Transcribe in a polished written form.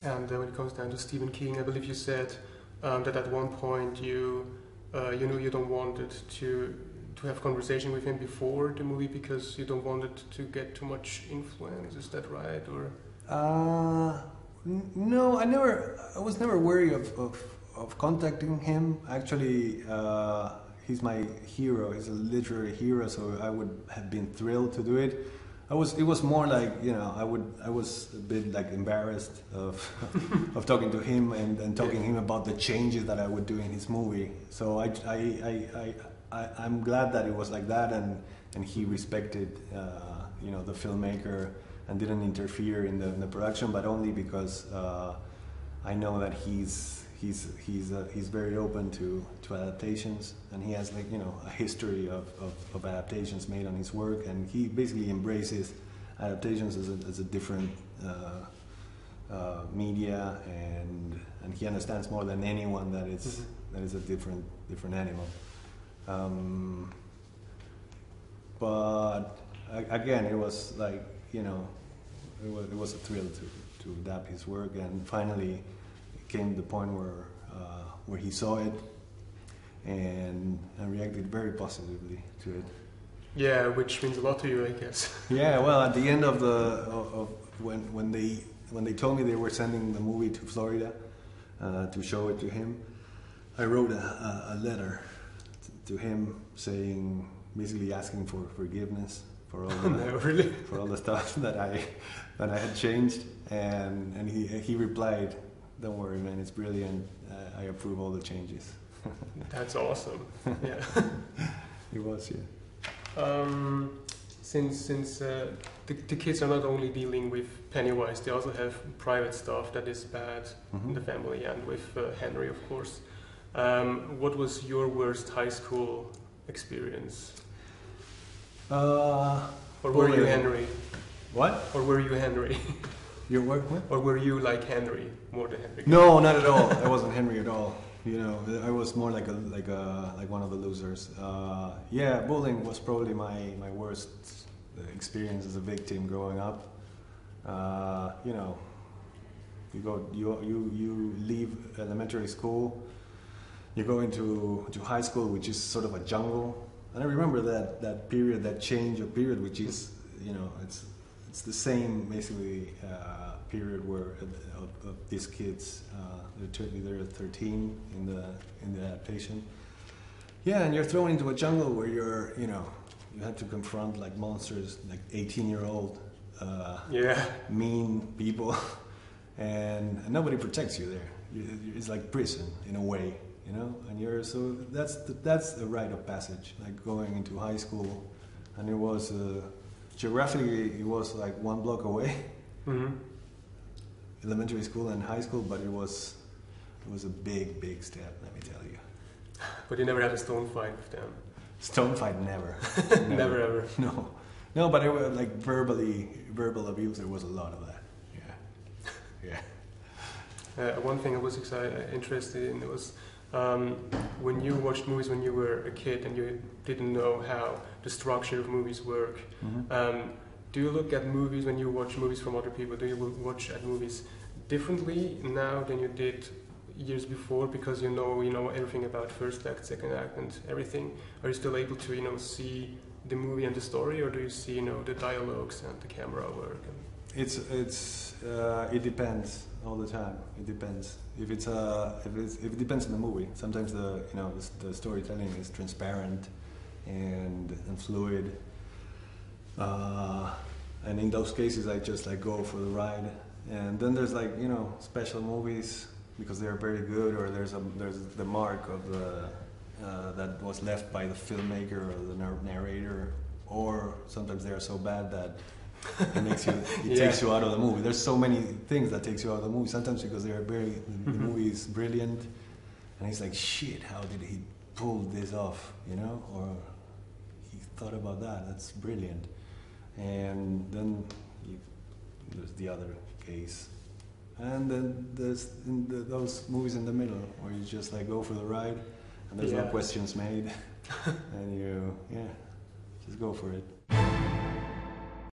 And when it comes down to Stephen King, I believe you said that at one point you know you don't want it to have conversation with him before the movie because you don't want it to get too much influence. Is that right? Or no, I was never wary of contacting him. Actually, he's my hero. He's a literary hero, so I would have been thrilled to do it. It was more like, you know, I was a bit like embarrassed of of talking to him and talking to him about the changes that I would do in his movie. So I'm glad that it was like that, and he respected you know, the filmmaker and didn't interfere in the production, but only because I know that he's very open to adaptations, and he has, like, you know, a history of adaptations made on his work, and he basically embraces adaptations as a different media, and he understands more than anyone that it's a different animal. But again, it was like, you know, it was a thrill to adapt his work, and finally came the point where he saw it and reacted very positively to it. Yeah, which means a lot to you, I guess. Yeah, well, at the end of when they told me they were sending the movie to Florida to show it to him, I wrote a letter to him saying, basically asking for forgiveness for all the, no, really? for all the stuff that I had changed, and he replied, "Don't worry, man, it's brilliant. I approve all the changes." That's awesome. Yeah. It was, yeah. Since the kids are not only dealing with Pennywise, they also have private stuff that is bad in the family, and with Henry, of course. What was your worst high school experience? Or were you Henry? What? Or were you Henry? Your work? What? Or were you like Henry more than Henry? No, not at all. I wasn't Henry at all. You know, I was more like one of the losers. Yeah, bullying was probably my worst experience as a victim growing up. You know, you leave elementary school, you go into high school, which is sort of a jungle. And I remember that period, that change of period, which is, you know, it's the same basically period where of these kids, they're 13 in the adaptation. Yeah, and you're thrown into a jungle where you have to confront like monsters, like 18-year-old mean people, and nobody protects you there. It's like prison in a way, you know. And that's the rite of passage, like going into high school, and it was geographically it was like 1 block away. Mm-hmm. Elementary school and high school, but it was a big step, let me tell you. But you never had a stone fight with them? Stone fight, never. Never ever? No, but it was like verbal abuse, there was a lot of that. Yeah. One thing I was interested in was when you watched movies when you were a kid and you didn't know how the structure of movies work. Mm-hmm. Do you look at movies, when you watch movies from other people, do you watch at movies differently now than you did years before, because you know everything about first act, second act, and everything? Are you still able to see the movie and the story, or do you see the dialogues and the camera work? It depends all the time. It depends. If it depends on the movie. Sometimes the storytelling is transparent and fluid. And in those cases, I just go for the ride. And then there's special movies because they're very good, or there's the mark of that was left by the filmmaker or the narrator, or sometimes they are so bad that it takes you out of the movie. There's so many things that takes you out of the movie. Sometimes because the movie is brilliant, and it's like, shit, how did he pull this off? Or he thought about that. That's brilliant. And then there's the other case, and then there's those movies in the middle where you just go for the ride, and there's no questions made, and you just go for it.